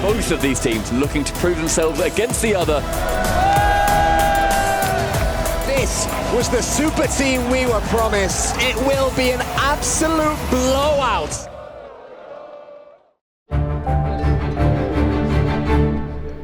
Both of these teams looking to prove themselves against the other. This was the super team we were promised. It will be an absolute blowout.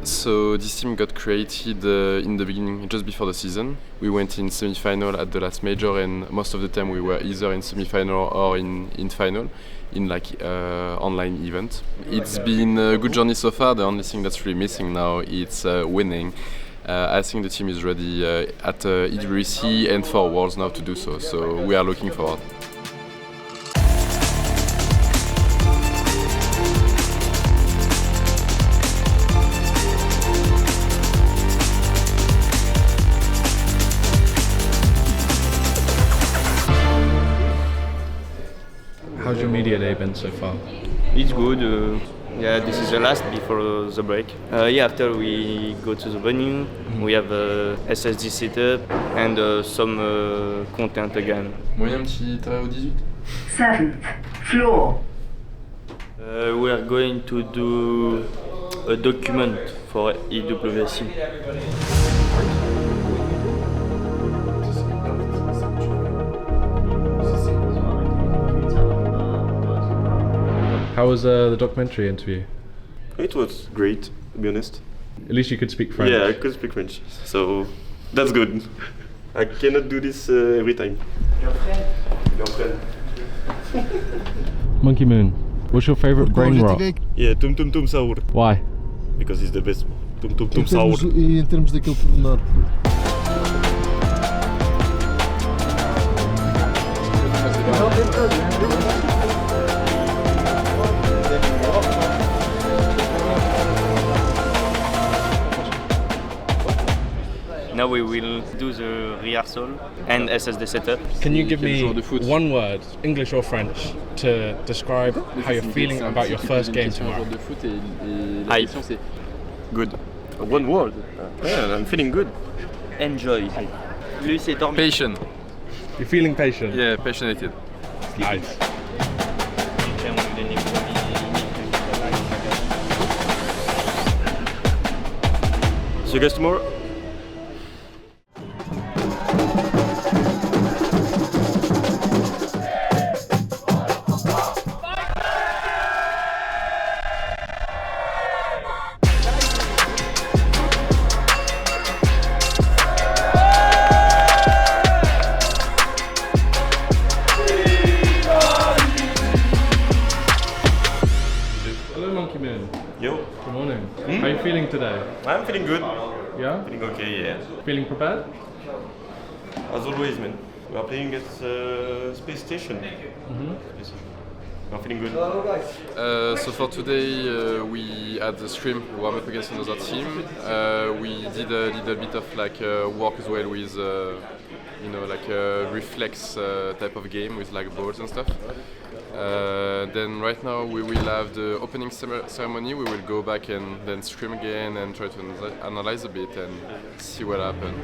So this team got created in the beginning, just before the season. We went in semi-final at the last major, and most of the time we were either in semi-final or in final, in like online event. It's been a good journey so far. The only thing that's really missing now is winning. I think the team is ready at EWC and for Worlds now to do so. So we are looking forward. How's your media day been so far? It's good. Yeah, this is the last before the break. After we go to the venue, we have a SSD setup and some content again. Moyen petit trait au 18? 7th floor. We are going to do a document for EWC. How was the documentary interview? It was great, to be honest. At least you could speak French. Yeah, I could speak French, so that's good. I cannot do this every time. Monkey Moon, what's your favourite brain rot? Yeah, Tum Tum Tum Saur, Why? because it's the best. Tum Tum Tum Saur. E em termos daquele pormenor. Now we will do the rehearsal and SSD setup. Can you give me one word, English or French, to describe how you're feeling about your first game tomorrow? Hype. Good. One word. Yeah, I'm feeling good. Enjoy. Lui, c'est dormir. Patient. You're feeling patient? Yeah, passionate. Nice. See you guys tomorrow. Yo. Good morning. How are you feeling today? I'm feeling good. Yeah? Feeling okay, yeah. Feeling prepared? As always, man. We are playing at space station. I'm feeling good. So for today we had the stream warm up against another team. We did a little bit of like work as well with like a reflex type of game with like balls and stuff. Then right now we will have the opening ceremony. We will go back and then stream again and try to analyze a bit and see what happened.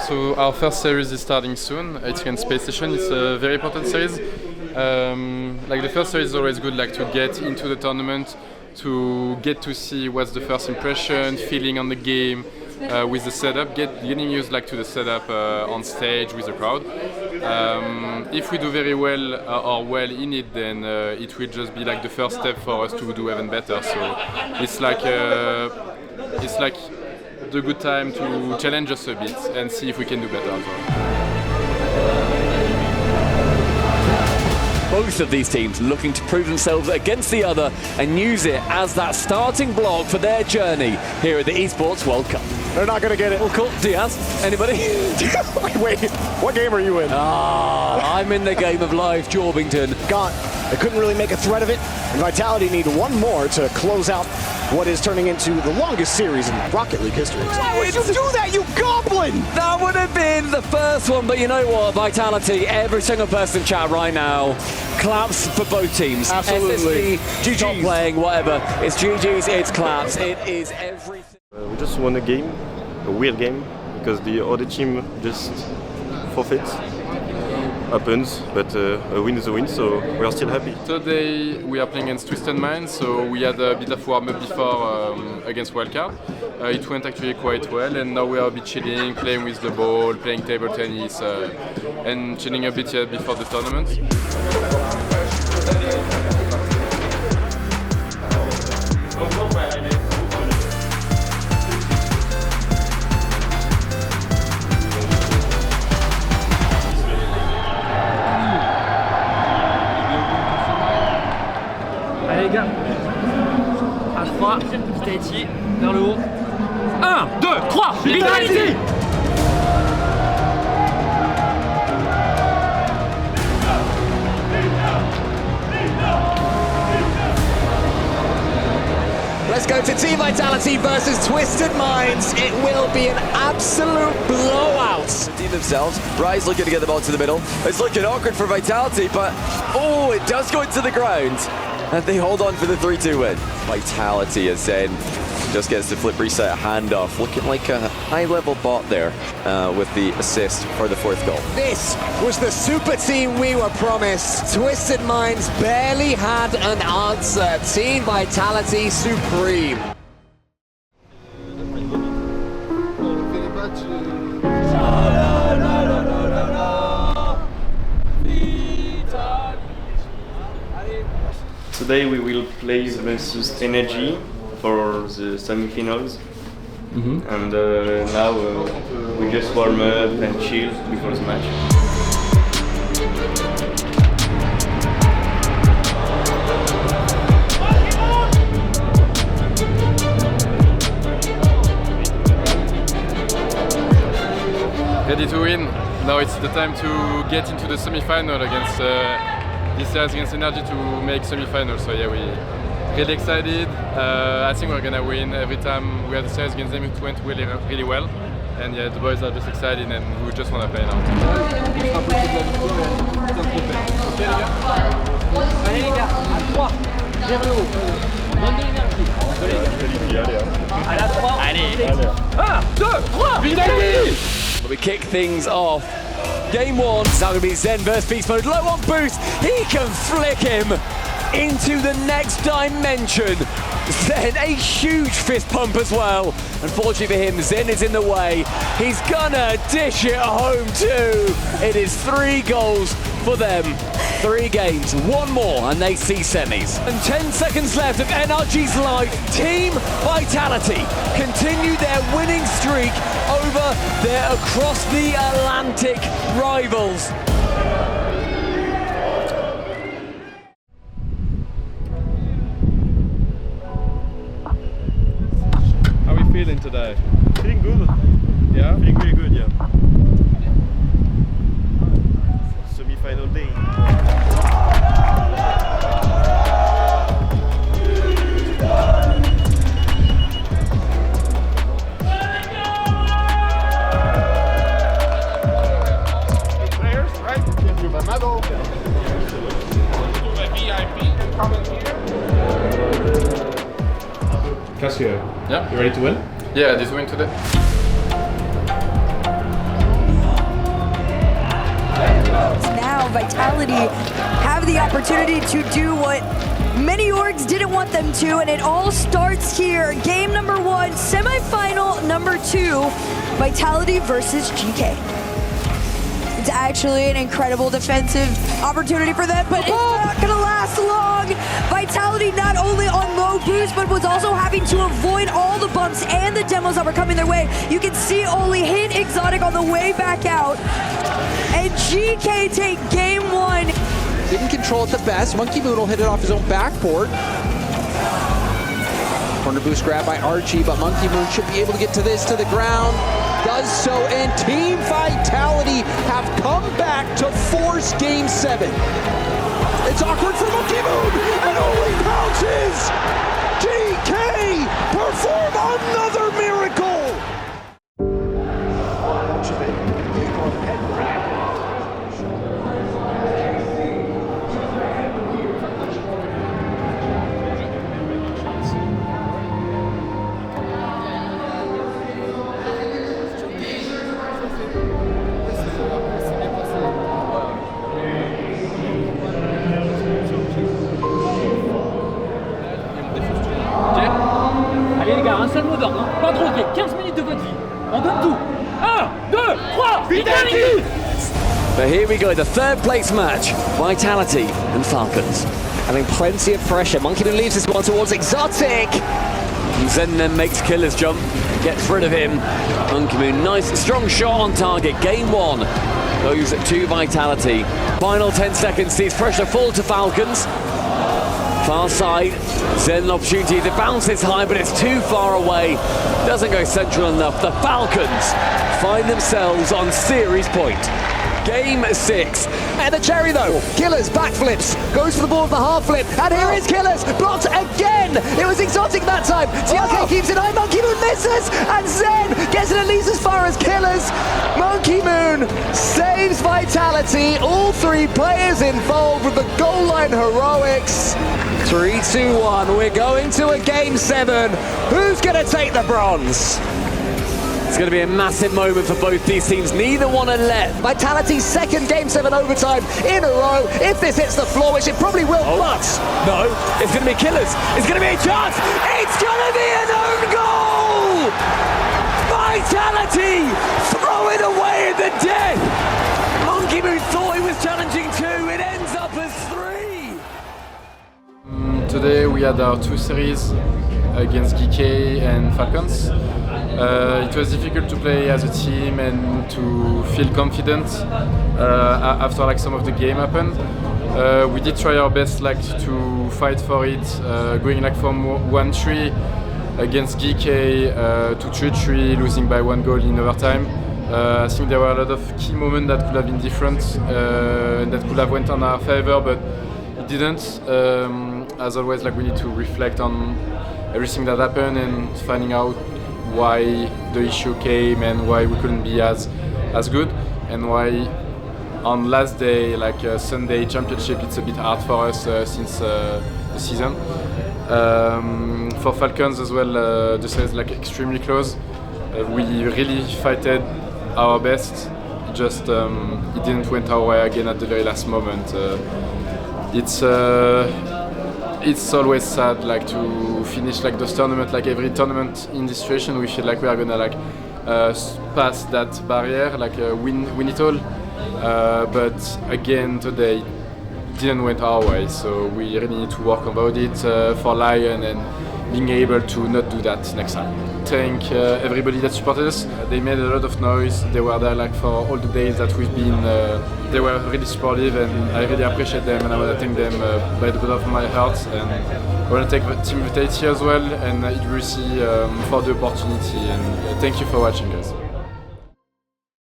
So our first series is starting soon. It's in Space Station. It's a very important series. Like the first series is always good, like to get into the tournament, to get to see what's the first impression, feeling on the game with the setup, getting used like to the setup on stage with the crowd. If we do very well or well in it, then it will just be like the first step for us to do even better. So it's like the good time to challenge us a bit and see if we can do better as well. Both of these teams looking to prove themselves against the other and use it as that starting block for their journey here at the Esports World Cup. They're not going to get it. Well, cool. Diaz, anybody? Wait, what game are you in? I'm in the game of life, Jorbington. Gone. They couldn't really make a threat of it. And Vitality need one more to close out what is turning into the longest series in Rocket League history. Why would you do that, you goblin? That would have been the first one, but you know what? Vitality, every single person in chat right now, claps for both teams. Absolutely. SSD, top playing, whatever. It's GG's, it's claps, it is everything. We just won a game, a weird game, because the other team just forfeits. Happens, but a win is a win, so we are still happy. Today we are playing against Twisted Minds, so we had a bit of warm-up before against Wildcard. It went actually quite well, and now we are a bit chilling, playing with the ball, playing table tennis, and chilling a bit before the tournament. Allez les gars, à 3, Vitality, vers le haut. 1, 2, 3, Vitality! Let's go to Team Vitality versus Twisted Minds. It will be an absolute blowout. Team themselves, Rise looking to get the ball to the middle. It's looking awkward for Vitality, but oh, it does go into the ground. And they hold on for the 3-2 win. Vitality as ZEN just gets the flip reset handoff. Looking like a high-level bot there with the assist for the 4th goal. This was the super team we were promised. Twisted Minds barely had an answer. Team Vitality supreme. Today we will play versus Energy for the semi-finals. And now we just warm up and chill before the match. Ready to win. Now it's the time to get into the semi-final against this series against Energy to make semi-final. So yeah, we really excited. I think we're gonna win. Every time we had a series against them, it went really well. And yeah, the boys are just excited and we just want to play now. Allez les gars, à 3, vers le haut. Donne de l'énergie. Allez les gars. À la 3. Allez. 1, 2, 3, Vitality! We kick things off. Game 1, it's now going to be ZEN versus Beast Mode. Low on boost, he can flick him into the next dimension. ZEN, a huge fist pump as well. Unfortunately for him, ZEN is in the way. He's gonna dish it home too. It is 3 goals for them. 3 games, 1 more, and they see semis. And 10 seconds left of NRG's life. Team Vitality continue their winning streak over their across the Atlantic rivals. How are we feeling today? Feeling good. Yeah? Feeling really good, yeah. Semi-final day. Kassio, Yeah. you ready to win? Yeah, this win today. Now Vitality have the opportunity to do what many orgs didn't want them to, and it all starts here. Game number 1, semifinal number 2, Vitality versus GK. It's actually an incredible defensive opportunity for them, but it's not gonna last long. Vitality not only on low boost, but was also having to avoid all the bumps and the demos that were coming their way. You can see only hit Exotiik on the way back out. And GK take game 1. Didn't control it the best. Monkey Moon hit it off his own backboard. Corner boost grab by Archie, but Monkey Moon should be able to get to this, to the ground. Does so, and Team Vitality have come back to force Game 7. It's awkward for Monkey Moon, and only pounces! GK But here we go, the third place match, Vitality and Falcons. Having plenty of pressure. Monkey Moon leaves this one towards Exotiik. And Zen then makes Killer's jump, gets rid of him. Monkey Moon, nice, strong shot on target. Game 1 goes to Vitality. Final 10 seconds sees pressure fall to Falcons. Far side, Zen an opportunity to bounce this high, but it's too far away. Doesn't go central enough. The Falcons find themselves on series point. Game 6. And the cherry though, Killers backflips, goes for the ball of the half flip, and here is Killers, blocked again! It was Exotiik that time, TRK keeps it high, Monkey Moon misses, and Zen gets it at least as far as Killers. Monkey Moon saves Vitality, all 3 players involved with the goal line heroics. 3, 2, 1, we're going to a game 7. Who's gonna take the bronze? It's going to be a massive moment for both these teams. Neither want to let. Vitality's second Game 7 overtime in a row. If this hits the floor, which it probably will, but... No, it's going to be Killers. It's going to be a chance. It's going to be an own goal! Vitality throw it away in the dead. Monkey Moon thought he was challenging 2. It ends up as 3. Today we had our 2 series against ZEN and Falcons. It was difficult to play as a team and to feel confident after like some of the game happened. We did try our best like to fight for it, going like from 1-3 against ZEN to 3-3, losing by 1 goal in overtime. I think there were a lot of key moments that could have been different and that could have went on our favor, but it didn't. As always, like we need to reflect on everything that happened and finding out why the issue came and why we couldn't be as good, and why on last day, like Sunday championship, it's a bit hard for us since the season. For Falcons as well, the series like extremely close. We really fighted our best. Just it didn't went our way again at the very last moment. It's always sad like to finish like this tournament, like every tournament in this situation we feel like we are gonna like pass that barrier, like win it all, but again today it didn't went our way, so we really need to work about it for Lion and being able to not do that next time. Thank everybody that supported us. They made a lot of noise. They were there like for all the days that we've been. They were really supportive, and I really appreciate them. And I want to thank them by the bottom of my heart. And I want to thank Team Vitality as well and EWC for the opportunity. And thank you for watching, guys.